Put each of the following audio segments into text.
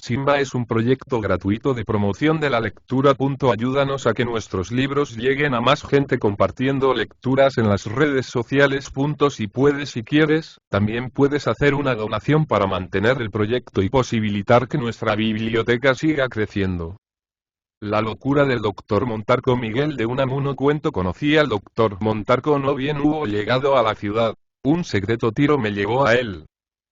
Simba es un proyecto gratuito de promoción de la lectura. Ayúdanos a que nuestros libros lleguen a más gente compartiendo lecturas en las redes sociales. Si puedes y quieres, también puedes hacer una donación para mantener el proyecto y posibilitar que nuestra biblioteca siga creciendo. La locura del Dr. Montarco. Miguel de Unamuno. Cuento: conocí al Dr. Montarco no bien hubo llegado a la ciudad. Un secreto tiro me llevó a él.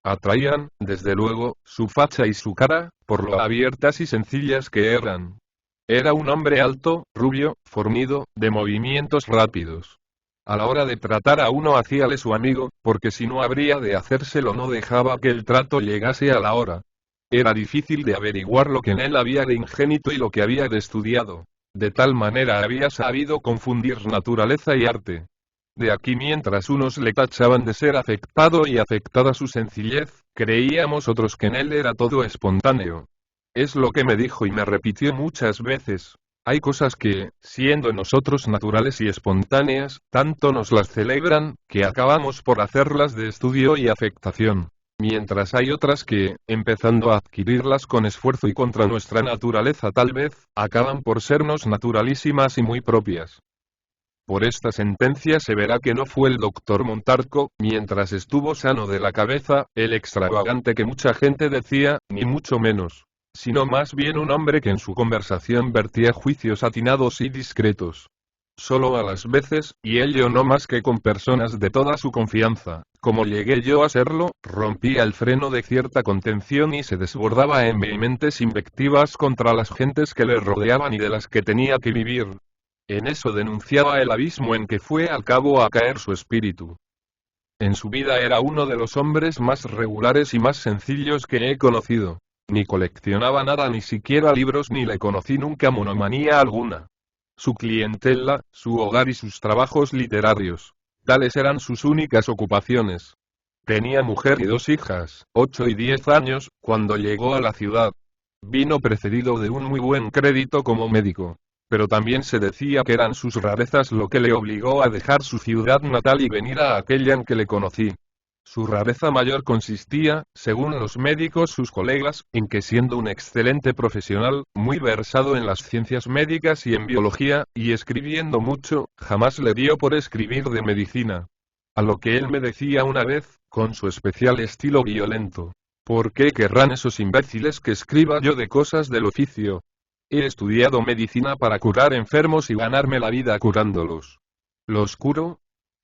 Atraían, desde luego, su facha y su cara, por lo abiertas y sencillas que eran. Era un hombre alto, rubio, fornido, de movimientos rápidos. A la hora de tratar a uno hacíale su amigo, porque si no habría de hacérselo no dejaba que el trato llegase a la hora. Era difícil de averiguar lo que en él había de ingénito y lo que había de estudiado. De tal manera había sabido confundir naturaleza y arte. De aquí, mientras unos le tachaban de ser afectado y afectada su sencillez, creíamos otros que en él era todo espontáneo. Es lo que me dijo y me repitió muchas veces. Hay cosas que, siendo nosotros naturales y espontáneas, tanto nos las celebran, que acabamos por hacerlas de estudio y afectación. Mientras hay otras que, empezando a adquirirlas con esfuerzo y contra nuestra naturaleza tal vez, acaban por sernos naturalísimas y muy propias. Por esta sentencia se verá que no fue el Dr. Montarco, mientras estuvo sano de la cabeza, el extravagante que mucha gente decía, ni mucho menos. Sino más bien un hombre que en su conversación vertía juicios atinados y discretos. Solo a las veces, y ello no más que con personas de toda su confianza, como llegué yo a serlo, rompía el freno de cierta contención y se desbordaba en vehementes invectivas contra las gentes que le rodeaban y de las que tenía que vivir. En eso denunciaba el abismo en que fue al cabo a caer su espíritu. En su vida era uno de los hombres más regulares y más sencillos que he conocido. Ni coleccionaba nada, ni siquiera libros, ni le conocí nunca monomanía alguna. Su clientela, su hogar y sus trabajos literarios. Tales eran sus únicas ocupaciones. Tenía mujer y 2 hijas, 8 y 10 años, cuando llegó a la ciudad. Vino precedido de un muy buen crédito como médico. Pero también se decía que eran sus rarezas lo que le obligó a dejar su ciudad natal y venir a aquella en que le conocí. Su rareza mayor consistía, según los médicos sus colegas, en que siendo un excelente profesional, muy versado en las ciencias médicas y en biología, y escribiendo mucho, jamás le dio por escribir de medicina. A lo que él me decía una vez, con su especial estilo violento: ¿por qué querrán esos imbéciles que escriba yo de cosas del oficio? He estudiado medicina para curar enfermos y ganarme la vida curándolos. ¿Los curo?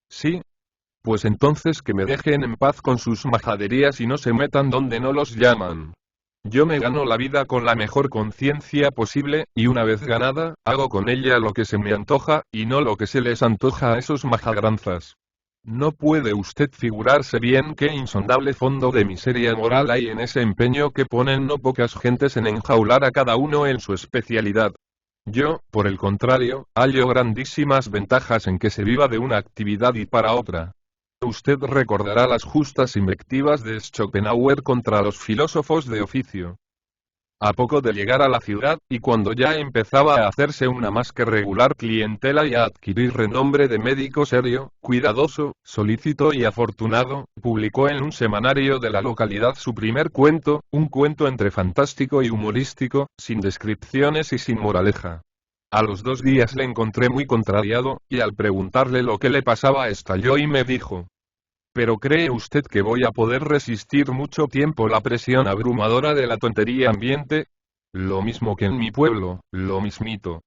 Sí. Pues entonces que me dejen en paz con sus majaderías y no se metan donde no los llaman. Yo me gano la vida con la mejor conciencia posible, y una vez ganada, hago con ella lo que se me antoja, y no lo que se les antoja a esos majagranzas. No puede usted figurarse bien qué insondable fondo de miseria moral hay en ese empeño que ponen no pocas gentes en enjaular a cada uno en su especialidad. Yo, por el contrario, hallo grandísimas ventajas en que se viva de una actividad y para otra. Usted recordará las justas invectivas de Schopenhauer contra los filósofos de oficio. A poco de llegar a la ciudad, y cuando ya empezaba a hacerse una más que regular clientela y a adquirir renombre de médico serio, cuidadoso, solícito y afortunado, publicó en un semanario de la localidad su primer cuento, un cuento entre fantástico y humorístico, sin descripciones y sin moraleja. A los 2 días le encontré muy contrariado, y al preguntarle lo que le pasaba estalló y me dijo: ¿pero cree usted que voy a poder resistir mucho tiempo la presión abrumadora de la tontería ambiente? Lo mismo que en mi pueblo, lo mismito.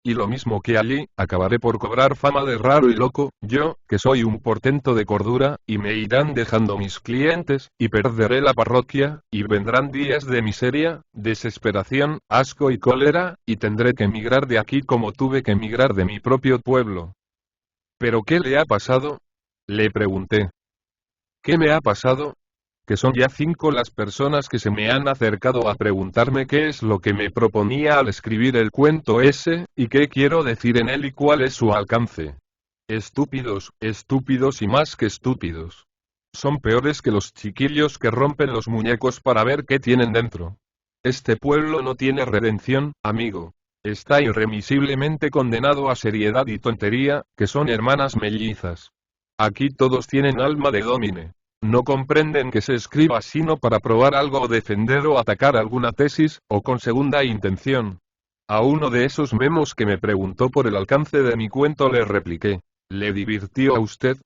Y lo mismo que allí, acabaré por cobrar fama de raro y loco, yo, que soy un portento de cordura, y me irán dejando mis clientes, y perderé la parroquia, y vendrán días de miseria, desesperación, asco y cólera, y tendré que emigrar de aquí como tuve que emigrar de mi propio pueblo. ¿Pero qué le ha pasado?, le pregunté. ¿Qué me ha pasado? Que son ya 5 las personas que se me han acercado a preguntarme qué es lo que me proponía al escribir el cuento ese, y qué quiero decir en él y cuál es su alcance. Estúpidos, estúpidos y más que estúpidos. Son peores que los chiquillos que rompen los muñecos para ver qué tienen dentro. Este pueblo no tiene redención, amigo. Está irremisiblemente condenado a seriedad y tontería, que son hermanas mellizas. Aquí todos tienen alma de dómine. No comprenden que se escriba sino para probar algo o defender o atacar alguna tesis, o con segunda intención. A uno de esos memos que me preguntó por el alcance de mi cuento le repliqué, ¿le divirtió a usted?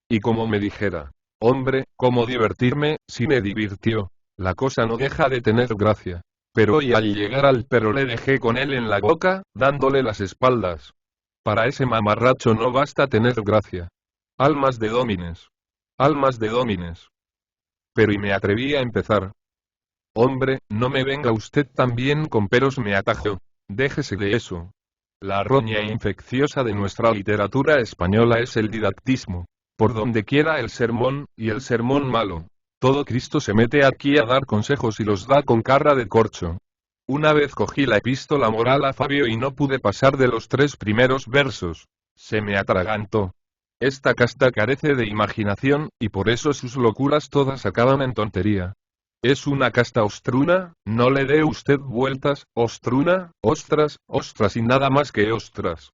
Y como me dijera, hombre, ¿cómo divertirme, si me divirtió? La cosa no deja de tener gracia. Pero hoy al llegar al perro le dejé con él en la boca, dándole las espaldas. Para ese mamarracho no basta tener gracia. Almas de dómines. Almas de dómines. Pero y me atreví a empezar. Hombre, no me venga usted también con peros, me atajó. Déjese de eso. La roña infecciosa de nuestra literatura española es el didactismo. Por donde quiera el sermón, y el sermón malo. Todo Cristo se mete aquí a dar consejos y los da con cara de corcho. Una vez cogí la epístola moral a Fabio y no pude pasar de los 3 primeros versos. Se me atragantó. Esta casta carece de imaginación, y por eso sus locuras todas acaban en tontería. Es una casta ostruna, no le dé usted vueltas, ostruna, ostras, ostras y nada más que ostras.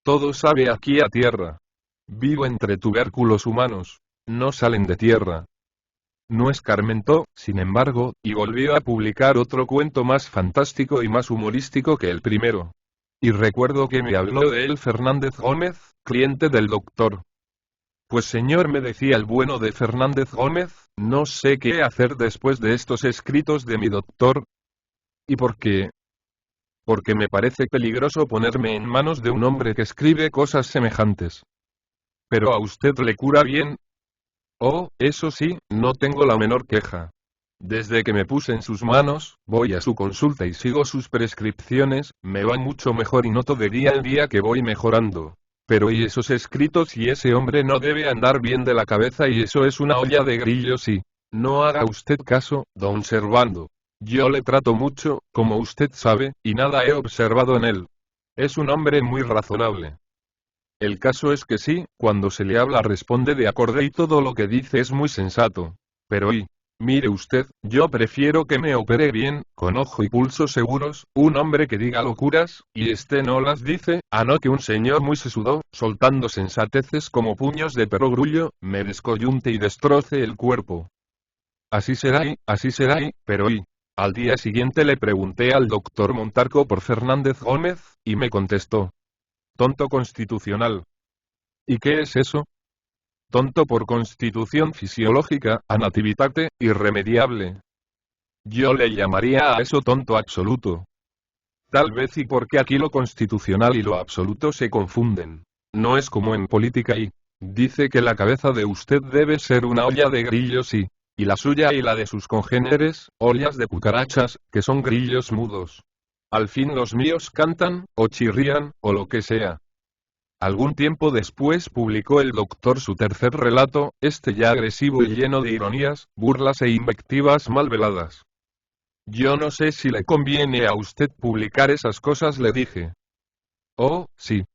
Todo sabe aquí a tierra. Vivo entre tubérculos humanos. No salen de tierra. No escarmentó, sin embargo, y volvió a publicar otro cuento más fantástico y más humorístico que el primero. Y recuerdo que me habló de él Fernández Gómez, cliente del doctor. Pues señor, me decía el bueno de Fernández Gómez, no sé qué hacer después de estos escritos de mi doctor. ¿Y por qué? Porque me parece peligroso ponerme en manos de un hombre que escribe cosas semejantes. ¿Pero a usted le cura bien? Oh, eso sí, no tengo la menor queja. Desde que me puse en sus manos, voy a su consulta y sigo sus prescripciones, me va mucho mejor y noto de día en día que voy mejorando. Pero y esos escritos, y ese hombre no debe andar bien de la cabeza, y eso es una olla de grillos y... No haga usted caso, don Servando. Yo le trato mucho, como usted sabe, y nada he observado en él. Es un hombre muy razonable. El caso es que sí, cuando se le habla responde de acorde y todo lo que dice es muy sensato. Pero mire usted, yo prefiero que me opere bien, con ojo y pulso seguros, un hombre que diga locuras, y este no las dice, a no que un señor muy sesudo, soltando sensateces como puños de perogrullo, me descoyunte y destroce el cuerpo. Así será, pero al día siguiente le pregunté al doctor Montarco por Fernández Gómez, y me contestó. Tonto constitucional. ¿Y qué es eso? Tonto por constitución fisiológica, a nativitate, irremediable. Yo le llamaría a eso tonto absoluto. Tal vez y porque aquí lo constitucional y lo absoluto se confunden. No es como en política y dice que la cabeza de usted debe ser una olla de grillos y la suya y la de sus congéneres, ollas de cucarachas, que son grillos mudos. Al fin los míos cantan, o chirrían, o lo que sea. Algún tiempo después publicó el doctor su tercer relato, este ya agresivo y lleno de ironías, burlas e invectivas mal veladas. Yo no sé si le conviene a usted publicar esas cosas, le dije. Oh, sí.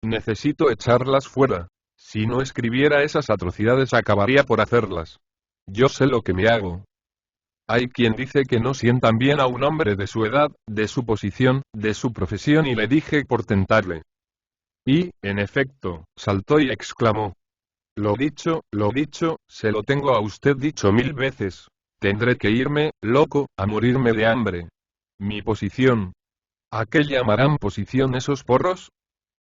Necesito echarlas fuera. Si no escribiera esas atrocidades acabaría por hacerlas. Yo sé lo que me hago. Hay quien dice que no sientan bien a un hombre de su edad, de su posición, de su profesión, y le dije por tentarle. Y, en efecto, saltó y exclamó. Lo dicho, se lo tengo a usted dicho 1000 veces. Tendré que irme, loco, a morirme de hambre. Mi posición. ¿A qué llamarán posición esos porros?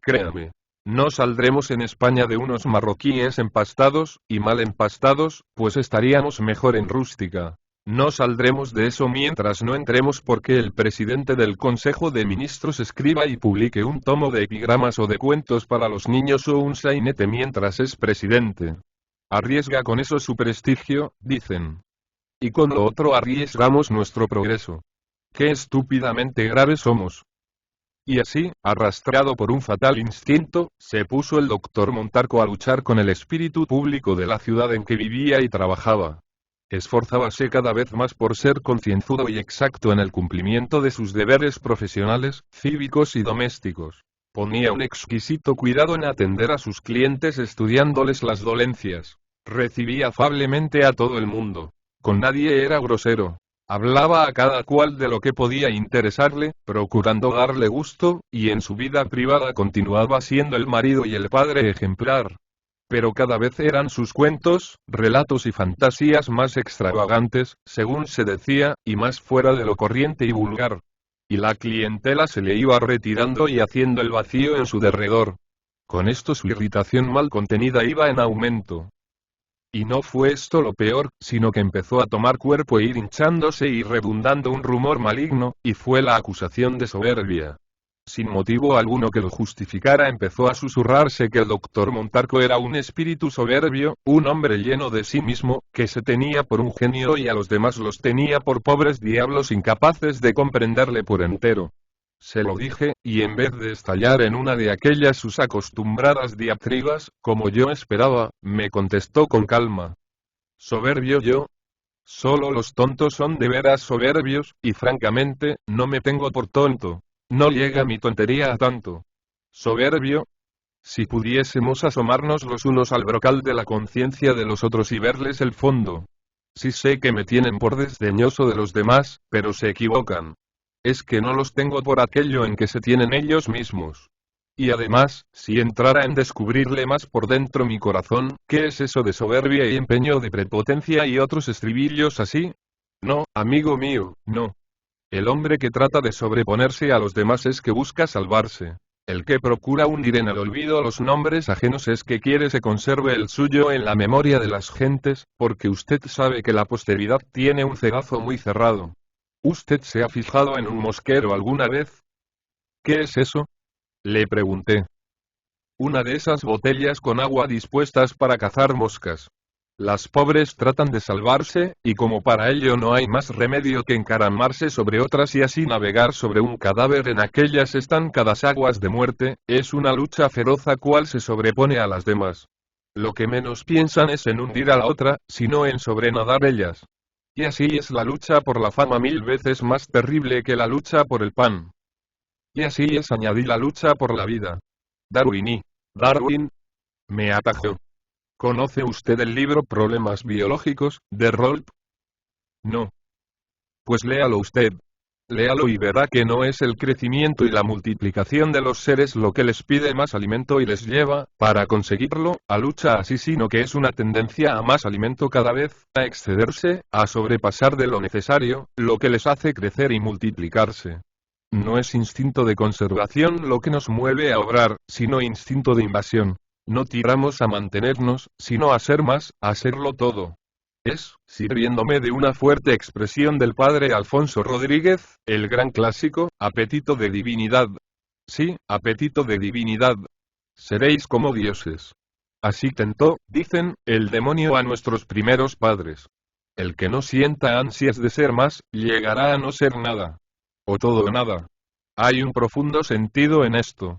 Créame. No saldremos en España de unos marroquíes empastados, y mal empastados, pues estaríamos mejor en rústica. No saldremos de eso mientras no entremos porque el presidente del Consejo de Ministros escriba y publique un tomo de epigramas o de cuentos para los niños o un sainete mientras es presidente. Arriesga con eso su prestigio, dicen. Y con lo otro arriesgamos nuestro progreso. ¡Qué estúpidamente graves somos! Y así, arrastrado por un fatal instinto, se puso el doctor Montarco a luchar con el espíritu público de la ciudad en que vivía y trabajaba. Esforzábase cada vez más por ser concienzudo y exacto en el cumplimiento de sus deberes profesionales, cívicos y domésticos. Ponía un exquisito cuidado en atender a sus clientes estudiándoles las dolencias. Recibía afablemente a todo el mundo. Con nadie era grosero. Hablaba a cada cual de lo que podía interesarle, procurando darle gusto, y en su vida privada continuaba siendo el marido y el padre ejemplar. Pero cada vez eran sus cuentos, relatos y fantasías más extravagantes, según se decía, y más fuera de lo corriente y vulgar. Y la clientela se le iba retirando y haciendo el vacío en su derredor. Con esto su irritación mal contenida iba en aumento. Y no fue esto lo peor, sino que empezó a tomar cuerpo e ir hinchándose y redundando un rumor maligno, y fue la acusación de soberbia. Sin motivo alguno que lo justificara, empezó a susurrarse que el doctor Montarco era un espíritu soberbio, un hombre lleno de sí mismo, que se tenía por un genio y a los demás los tenía por pobres diablos incapaces de comprenderle por entero. Se lo dije, y en vez de estallar en una de aquellas sus acostumbradas diatribas, como yo esperaba, me contestó con calma. ¿Soberbio yo? Solo los tontos son de veras soberbios, y francamente, no me tengo por tonto. No llega mi tontería a tanto. ¿Soberbio? Si pudiésemos asomarnos los unos al brocal de la conciencia de los otros y verles el fondo. Sí sé que me tienen por desdeñoso de los demás, pero se equivocan. Es que no los tengo por aquello en que se tienen ellos mismos. Y además, si entrara en descubrirle más por dentro mi corazón, ¿qué es eso de soberbia y empeño de prepotencia y otros estribillos así? No, amigo mío, no. El hombre que trata de sobreponerse a los demás es que busca salvarse. El que procura hundir en el olvido los nombres ajenos es que quiere se conserve el suyo en la memoria de las gentes, porque usted sabe que la posteridad tiene un cegazo muy cerrado. ¿Usted se ha fijado en un mosquero alguna vez? ¿Qué es eso? Le pregunté. Una de esas botellas con agua dispuestas para cazar moscas. Las pobres tratan de salvarse, y como para ello no hay más remedio que encaramarse sobre otras y así navegar sobre un cadáver en aquellas estancadas aguas de muerte, es una lucha feroz a cual se sobrepone a las demás. Lo que menos piensan es en hundir a la otra, sino en sobrenadar ellas. Y así es la lucha por la fama 1000 veces más terrible que la lucha por el pan. Y así es, añadí, la lucha por la vida. Darwin, me atajó. ¿Conoce usted el libro Problemas Biológicos, de Rolp? No. Pues léalo usted. Léalo y verá que no es el crecimiento y la multiplicación de los seres lo que les pide más alimento y les lleva, para conseguirlo, a lucha así, sino que es una tendencia a más alimento cada vez, a excederse, a sobrepasar de lo necesario, lo que les hace crecer y multiplicarse. No es instinto de conservación lo que nos mueve a obrar, sino instinto de invasión. No tiramos a mantenernos, sino a ser más, a serlo todo. Es, sirviéndome de una fuerte expresión del padre Alfonso Rodríguez, el gran clásico, apetito de divinidad. Sí, apetito de divinidad. Seréis como dioses. Así tentó, dicen, el demonio a nuestros primeros padres. El que no sienta ansias de ser más, llegará a no ser nada. O todo o nada. Hay un profundo sentido en esto.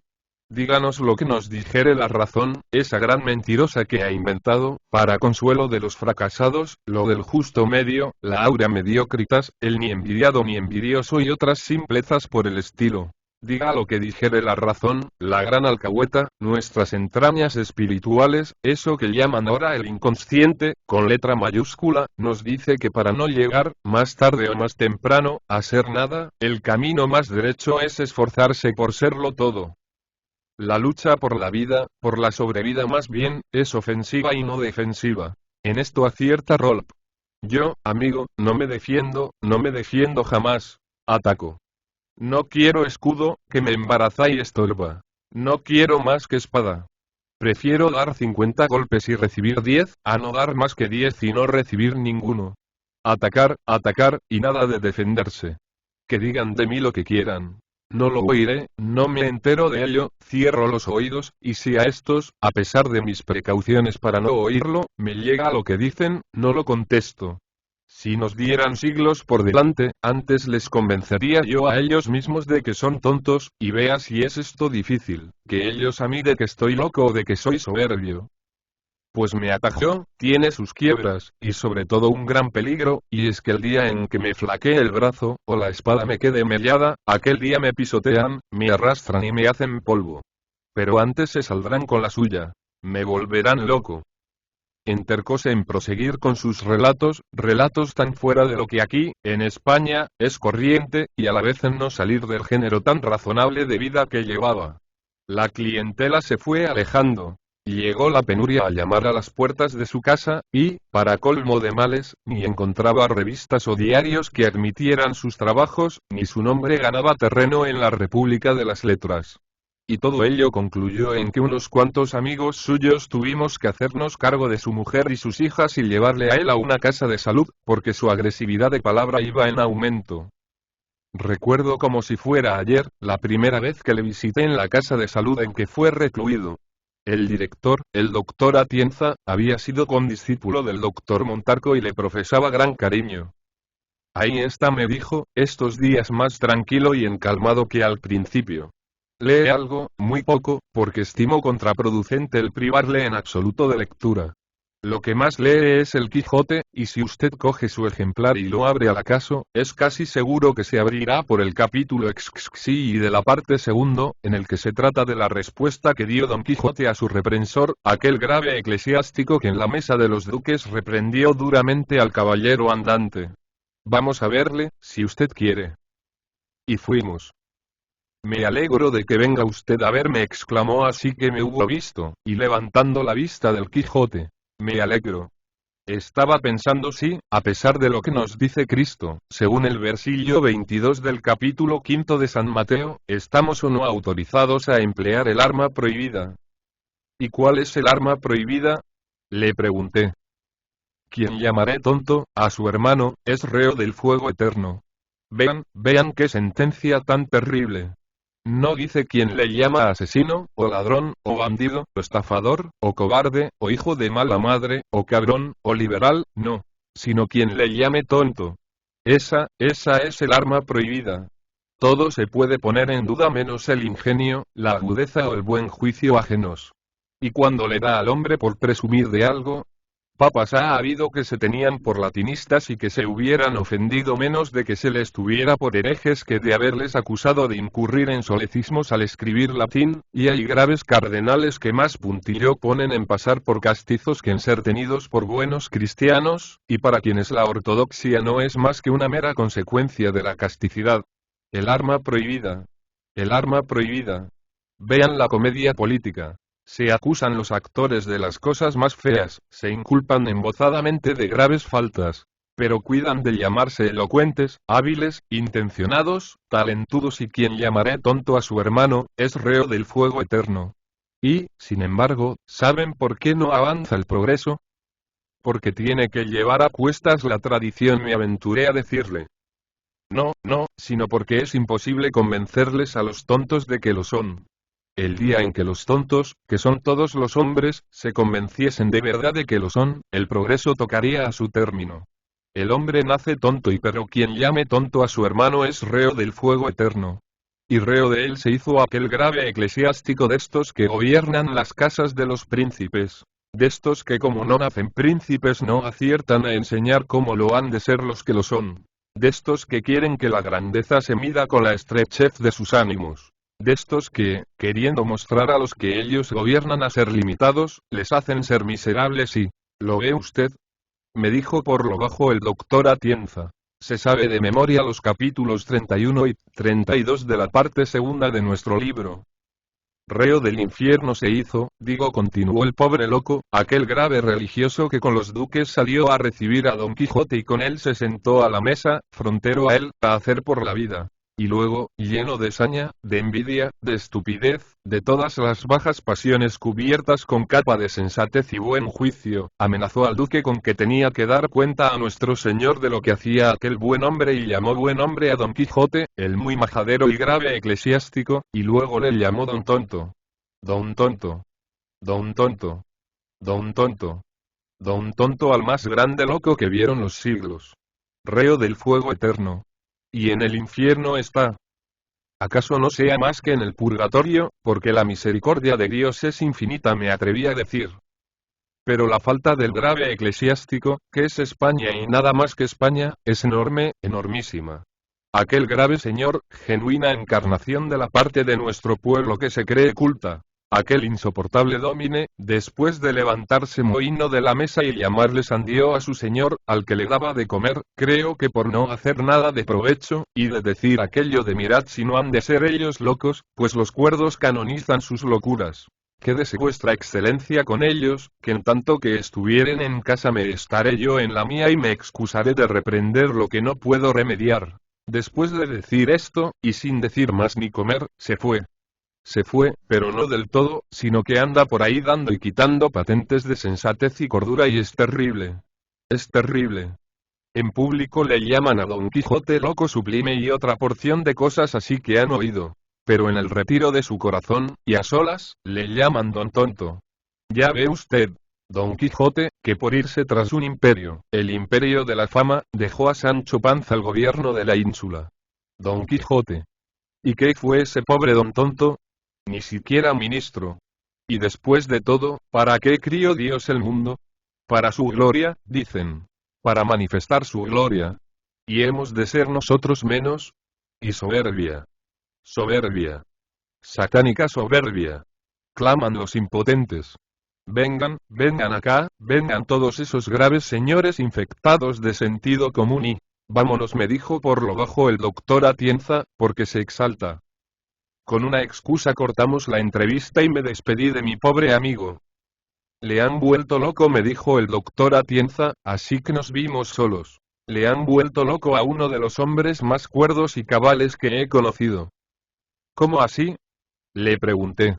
Díganos lo que nos dijere la razón, esa gran mentirosa que ha inventado, para consuelo de los fracasados, lo del justo medio, la aura mediocritas, el ni envidiado ni envidioso y otras simplezas por el estilo. Diga lo que dijere la razón, la gran alcahueta, nuestras entrañas espirituales, eso que llaman ahora el inconsciente, con letra mayúscula, nos dice que para no llegar, más tarde o más temprano, a ser nada, el camino más derecho es esforzarse por serlo todo. La lucha por la vida, por la sobrevida más bien, es ofensiva y no defensiva. En esto acierta Rolp. Yo, amigo, no me defiendo jamás. Ataco. No quiero escudo, que me embaraza y estorba. No quiero más que espada. Prefiero dar 50 golpes y recibir 10, a no dar más que 10 y no recibir ninguno. Atacar, y nada de defenderse. Que digan de mí lo que quieran. No lo oiré, no me entero de ello, cierro los oídos, y si a estos, a pesar de mis precauciones para no oírlo, me llega lo que dicen, no lo contesto. Si nos dieran siglos por delante, antes les convencería yo a ellos mismos de que son tontos, y vea si es esto difícil, que ellos a mí de que estoy loco o de que soy soberbio. Pues me atajó, tiene sus quiebras, y sobre todo un gran peligro, y es que el día en que me flaquee el brazo, o la espada me quede mellada, aquel día me pisotean, me arrastran y me hacen polvo. Pero antes se saldrán con la suya. Me volverán loco. Intercose en proseguir con sus relatos tan fuera de lo que aquí, en España, es corriente, y a la vez en no salir del género tan razonable de vida que llevaba. La clientela se fue alejando. llegó la penuria a llamar a las puertas de su casa, y, para colmo de males, ni encontraba revistas o diarios que admitieran sus trabajos, ni su nombre ganaba terreno en la República de las Letras. Y todo ello concluyó en que unos cuantos amigos suyos tuvimos que hacernos cargo de su mujer y sus hijas y llevarle a él a una casa de salud, porque su agresividad de palabra iba en aumento. Recuerdo como si fuera ayer, la primera vez que le visité en la casa de salud en que fue recluido. El director, el doctor Atienza, había sido condiscípulo del doctor Montarco y le profesaba gran cariño. Ahí está, me dijo, estos días más tranquilo y encalmado que al principio. Lee algo, muy poco, porque estimo contraproducente el privarle en absoluto de lectura. Lo que más lee es el Quijote, y si usted coge su ejemplar y lo abre al acaso, es casi seguro que se abrirá por el capítulo XXI y de la parte segundo, en el que se trata de la respuesta que dio Don Quijote a su reprensor, aquel grave eclesiástico que en la mesa de los duques reprendió duramente al caballero andante. Vamos a verle, si usted quiere. Y fuimos. Me alegro de que venga usted a verme, exclamó así que me hubo visto, y levantando la vista del Quijote. Me alegro. Estaba pensando si, a pesar de lo que nos dice Cristo, según el versillo 22 del capítulo 5 de San Mateo, estamos o no autorizados a emplear el arma prohibida. ¿Y cuál es el arma prohibida? Le pregunté. Quien llamaré tonto, a su hermano, es reo del fuego eterno. Vean qué sentencia tan terrible. No dice quien le llama asesino, o ladrón, o bandido, o estafador, o cobarde, o hijo de mala madre, o cabrón, o liberal, no. Sino quien le llame tonto. Esa es el arma prohibida. Todo se puede poner en duda menos el ingenio, la agudeza o el buen juicio ajenos. Y cuando le da al hombre por presumir de algo, papas ha habido que se tenían por latinistas y que se hubieran ofendido menos de que se les tuviera por herejes que de haberles acusado de incurrir en solecismos al escribir latín, y hay graves cardenales que más puntillo ponen en pasar por castizos que en ser tenidos por buenos cristianos, y para quienes la ortodoxia no es más que una mera consecuencia de la casticidad. El arma prohibida. El arma prohibida. Vean la comedia política. Se acusan los actores de las cosas más feas, se inculpan embozadamente de graves faltas, pero cuidan de llamarse elocuentes, hábiles, intencionados, talentudos y quien llamaré tonto a su hermano, es reo del fuego eterno. Y, sin embargo, ¿saben por qué no avanza el progreso? Porque tiene que llevar a cuestas la tradición, me aventuré a decirle. No, sino porque es imposible convencerles a los tontos de que lo son. El día en que los tontos, que son todos los hombres, se convenciesen de verdad de que lo son, el progreso tocaría a su término. El hombre nace tonto pero quien llame tonto a su hermano es reo del fuego eterno. Y reo de él se hizo aquel grave eclesiástico de estos que gobiernan las casas de los príncipes. De estos que como no nacen príncipes no aciertan a enseñar cómo lo han de ser los que lo son. De estos que quieren que la grandeza se mida con la estrechez de sus ánimos. De estos que, queriendo mostrar a los que ellos gobiernan a ser limitados, les hacen ser miserables y, ¿lo ve usted? Me dijo por lo bajo el doctor Atienza. Se sabe de memoria los capítulos 31 y 32 de la parte segunda de nuestro libro. Reo del infierno se hizo, continuó el pobre loco, aquel grave religioso que con los duques salió a recibir a Don Quijote y con él se sentó a la mesa, frontero a él, a hacer por la vida. Y luego, lleno de saña, de envidia, de estupidez, de todas las bajas pasiones cubiertas con capa de sensatez y buen juicio, amenazó al duque con que tenía que dar cuenta a nuestro señor de lo que hacía aquel buen hombre y llamó buen hombre a Don Quijote, el muy majadero y grave eclesiástico, y luego le llamó don tonto. Don tonto. Don tonto. Don tonto. Don tonto al más grande loco que vieron los siglos. Reo del fuego eterno. Y en el infierno está. ¿Acaso no sea más que en el purgatorio, porque la misericordia de Dios es infinita, me atreví a decir? Pero la falta del grave eclesiástico, que es España y nada más que España, es enorme, enormísima. Aquel grave señor, genuina encarnación de la parte de nuestro pueblo que se cree culta. Aquel insoportable dómine, después de levantarse mohíno de la mesa y llamarle sandío a su señor, al que le daba de comer, creo que por no hacer nada de provecho, y de decir aquello de mirad si no han de ser ellos locos, pues los cuerdos canonizan sus locuras. Quédese vuestra excelencia con ellos, que en tanto que estuvieren en casa me estaré yo en la mía y me excusaré de reprender lo que no puedo remediar. Después de decir esto, y sin decir más ni comer, se fue. Se fue, pero no del todo, sino que anda por ahí dando y quitando patentes de sensatez y cordura y es terrible. Es terrible. En público le llaman a Don Quijote loco sublime y otra porción de cosas así que han oído. Pero en el retiro de su corazón, y a solas, le llaman Don Tonto. Ya ve usted, Don Quijote, que por irse tras un imperio, el imperio de la fama, dejó a Sancho Panza al gobierno de la ínsula. Don Quijote. ¿Y qué fue ese pobre Don Tonto? Ni siquiera ministro. Y después de todo, ¿para qué crió Dios el mundo? Para su gloria, dicen. Para manifestar su gloria. ¿Y hemos de ser nosotros menos? Y soberbia. Soberbia. Satánica soberbia. Claman los impotentes. Vengan, vengan acá, vengan todos esos graves señores infectados de sentido común y, vámonos, me dijo por lo bajo el doctor Atienza, porque se exalta. Con una excusa cortamos la entrevista y me despedí de mi pobre amigo. Le han vuelto loco, me dijo el doctor Atienza, así que nos vimos solos. Le han vuelto loco a uno de los hombres más cuerdos y cabales que he conocido. ¿Cómo así? Le pregunté.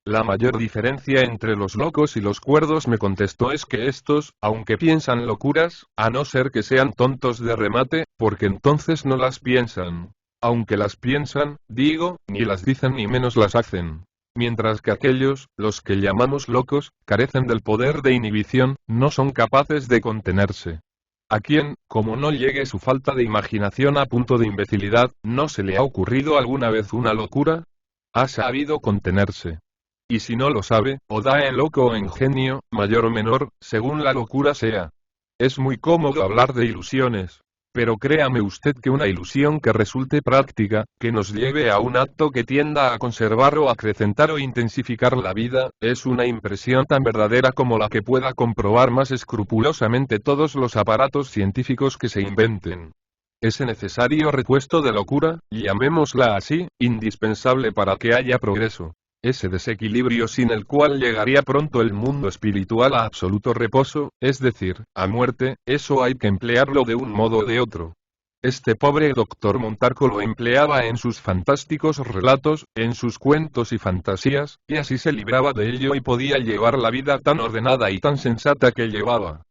La mayor diferencia entre los locos y los cuerdos, me contestó, es que estos, aunque piensan locuras, a no ser que sean tontos de remate, porque entonces no las piensan. Aunque las piensan, digo, ni las dicen ni menos las hacen. Mientras que aquellos, los que llamamos locos, carecen del poder de inhibición, no son capaces de contenerse. A quien, como no llegue su falta de imaginación a punto de imbecilidad, ¿no se le ha ocurrido alguna vez una locura? Ha sabido contenerse. Y si no lo sabe, o da en loco o en genio, mayor o menor, según la locura sea. Es muy cómodo hablar de ilusiones. Pero créame usted que una ilusión que resulte práctica, que nos lleve a un acto que tienda a conservar o acrecentar o intensificar la vida, es una impresión tan verdadera como la que pueda comprobar más escrupulosamente todos los aparatos científicos que se inventen. Ese necesario repuesto de locura, llamémosla así, indispensable para que haya progreso. Ese desequilibrio sin el cual llegaría pronto el mundo espiritual a absoluto reposo, es decir, a muerte, eso hay que emplearlo de un modo o de otro. Este pobre doctor Montarco lo empleaba en sus fantásticos relatos, en sus cuentos y fantasías, y así se libraba de ello y podía llevar la vida tan ordenada y tan sensata que llevaba.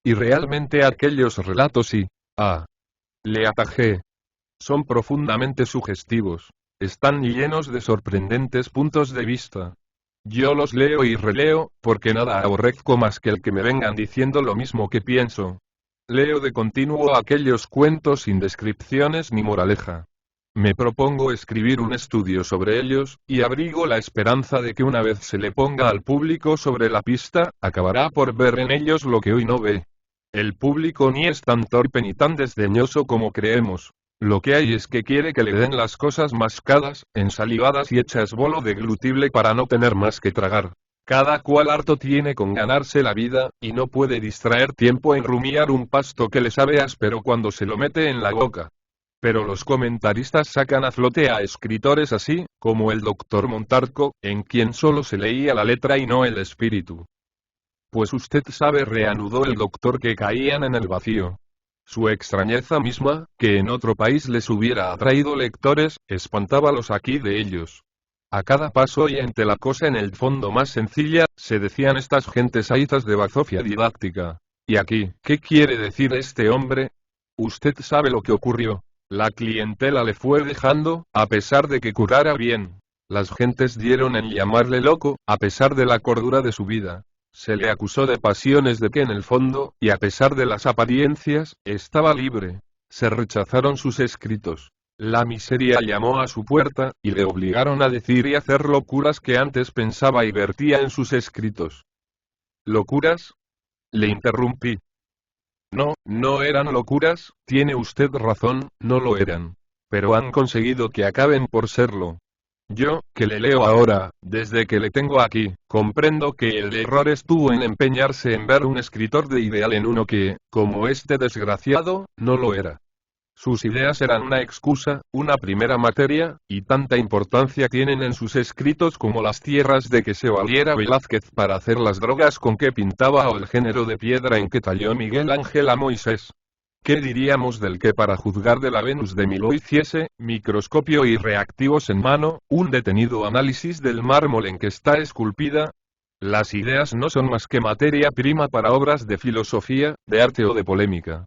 Y realmente aquellos relatos le atajé. Son profundamente sugestivos. Están llenos de sorprendentes puntos de vista. Yo los leo y releo, porque nada aborrezco más que el que me vengan diciendo lo mismo que pienso. Leo de continuo aquellos cuentos sin descripciones ni moraleja. Me propongo escribir un estudio sobre ellos, y abrigo la esperanza de que una vez se le ponga al público sobre la pista, acabará por ver en ellos lo que hoy no ve. El público ni es tan torpe ni tan desdeñoso como creemos. Lo que hay es que quiere que le den las cosas mascadas, ensalivadas y hechas bolo deglutible para no tener más que tragar. Cada cual harto tiene con ganarse la vida, y no puede distraer tiempo en rumiar un pasto que le sabe áspero cuando se lo mete en la boca. Pero los comentaristas sacan a flote a escritores así, como el doctor Montarco, en quien solo se leía la letra y no el espíritu. Pues usted sabe, reanudó el doctor, que caían en el vacío. Su extrañeza misma, que en otro país les hubiera atraído lectores, espantábalos aquí de ellos. A cada paso y ante la cosa en el fondo más sencilla, se decían estas gentes ahizas de bazofia didáctica. Y aquí, ¿qué quiere decir este hombre? Usted sabe lo que ocurrió. La clientela le fue dejando, a pesar de que curara bien. Las gentes dieron en llamarle loco, a pesar de la cordura de su vida. Se le acusó de pasiones de que en el fondo, y a pesar de las apariencias, estaba libre. Se rechazaron sus escritos. La miseria llamó a su puerta, y le obligaron a decir y hacer locuras que antes pensaba y vertía en sus escritos. ¿Locuras? Le interrumpí. No, no eran locuras, tiene usted razón, no lo eran. Pero han conseguido que acaben por serlo. Yo, que le leo ahora, desde que le tengo aquí, comprendo que el error estuvo en empeñarse en ver un escritor de ideal en uno que, como este desgraciado, no lo era. Sus ideas eran una excusa, una primera materia, y tanta importancia tienen en sus escritos como las tierras de que se valiera Velázquez para hacer las drogas con que pintaba o el género de piedra en que talló Miguel Ángel a Moisés. ¿Qué diríamos del que para juzgar de la Venus de Milo hiciese, microscopio y reactivos en mano, un detenido análisis del mármol en que está esculpida? Las ideas no son más que materia prima para obras de filosofía, de arte o de polémica.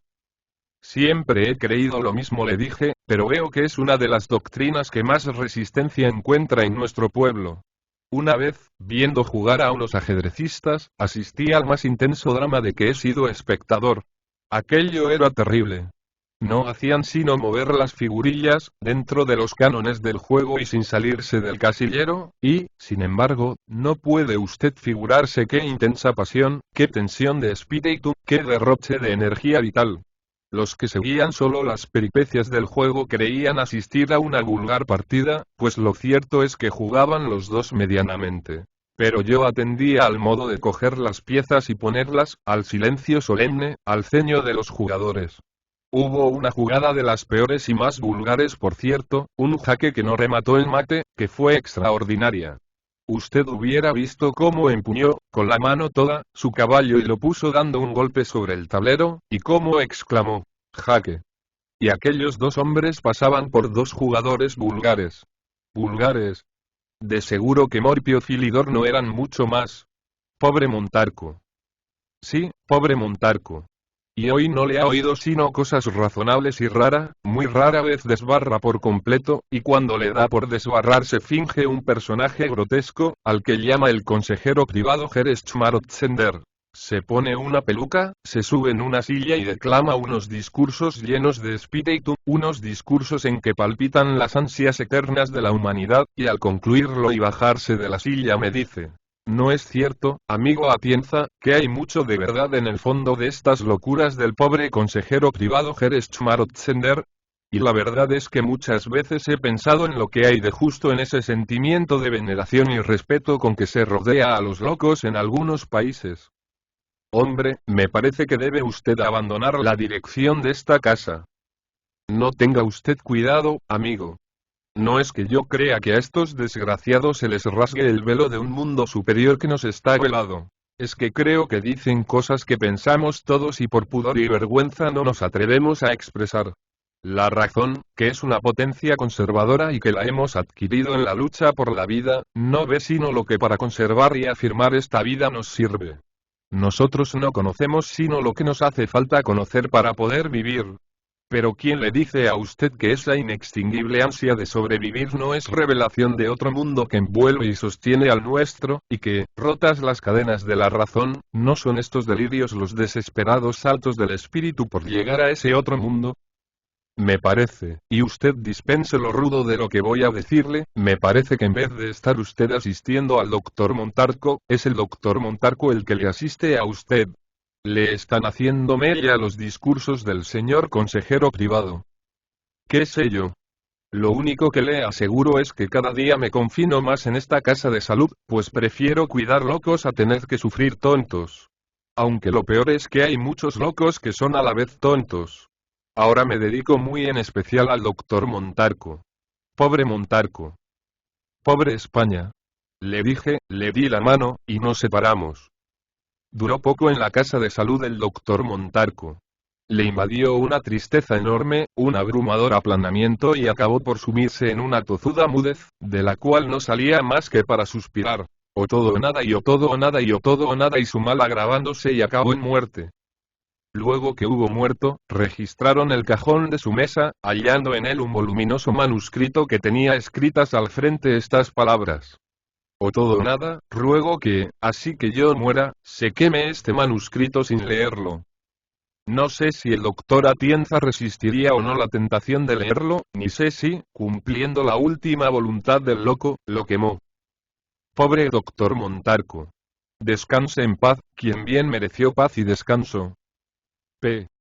Siempre he creído lo mismo, le dije, pero veo que es una de las doctrinas que más resistencia encuentra en nuestro pueblo. Una vez, viendo jugar a unos ajedrecistas, asistí al más intenso drama de que he sido espectador. Aquello era terrible. No hacían sino mover las figurillas, dentro de los cánones del juego y sin salirse del casillero, y, sin embargo, no puede usted figurarse qué intensa pasión, qué tensión de espíritu, qué derroche de energía vital. Los que seguían solo las peripecias del juego creían asistir a una vulgar partida, pues lo cierto es que jugaban los dos medianamente. Pero yo atendía al modo de coger las piezas y ponerlas, al silencio solemne, al ceño de los jugadores. Hubo una jugada de las peores y más vulgares, por cierto, un jaque que no remató el mate, que fue extraordinaria. Usted hubiera visto cómo empuñó, con la mano toda, su caballo y lo puso dando un golpe sobre el tablero, y cómo exclamó: jaque. Y aquellos dos hombres pasaban por dos jugadores vulgares. Vulgares. De seguro que Morpio Filidor no eran mucho más. Pobre Montarco. Sí, pobre Montarco. Y hoy no le ha oído sino cosas razonables y muy rara vez desbarra por completo, y cuando le da por desbarrar se finge un personaje grotesco, al que llama el consejero privado Gerstschmarotzender. Se pone una peluca, se sube en una silla y declama unos discursos llenos de espíritu, unos discursos en que palpitan las ansias eternas de la humanidad, y al concluirlo y bajarse de la silla me dice: ¿no es cierto, amigo Atienza, que hay mucho de verdad en el fondo de estas locuras del pobre consejero privado Gerstschmarotzender? Y la verdad es que muchas veces he pensado en lo que hay de justo en ese sentimiento de veneración y respeto con que se rodea a los locos en algunos países. Hombre, me parece que debe usted abandonar la dirección de esta casa. No tenga usted cuidado, amigo. No es que yo crea que a estos desgraciados se les rasgue el velo de un mundo superior que nos está velado. Es que creo que dicen cosas que pensamos todos y por pudor y vergüenza no nos atrevemos a expresar. La razón, que es una potencia conservadora y que la hemos adquirido en la lucha por la vida, no ve sino lo que para conservar y afirmar esta vida nos sirve. Nosotros no conocemos sino lo que nos hace falta conocer para poder vivir. Pero ¿quién le dice a usted que esa inextinguible ansia de sobrevivir no es revelación de otro mundo que envuelve y sostiene al nuestro, y que, rotas las cadenas de la razón, no son estos delirios los desesperados saltos del espíritu por llegar a ese otro mundo? Me parece, y usted dispense lo rudo de lo que voy a decirle, me parece que en vez de estar usted asistiendo al doctor Montarco, es el doctor Montarco el que le asiste a usted. Le están haciendo mella los discursos del señor consejero privado. ¿Qué sé yo? Lo único que le aseguro es que cada día me confino más en esta casa de salud, pues prefiero cuidar locos a tener que sufrir tontos. Aunque lo peor es que hay muchos locos que son a la vez tontos. Ahora me dedico muy en especial al doctor Montarco. Pobre Montarco. Pobre España. Le dije, le di la mano, y nos separamos. Duró poco en la casa de salud el doctor Montarco. Le invadió una tristeza enorme, un abrumador aplanamiento y acabó por sumirse en una tozuda mudez, de la cual no salía más que para suspirar. O todo o nada y o todo o nada y o todo o nada y su mal agravándose y acabó en muerte. Luego que hubo muerto, registraron el cajón de su mesa, hallando en él un voluminoso manuscrito que tenía escritas al frente estas palabras: o todo o nada, ruego que, así que yo muera, se queme este manuscrito sin leerlo. No sé si el doctor Atienza resistiría o no la tentación de leerlo, ni sé si, cumpliendo la última voluntad del loco, lo quemó. Pobre doctor Montarco. Descanse en paz, quien bien mereció paz y descanso. P.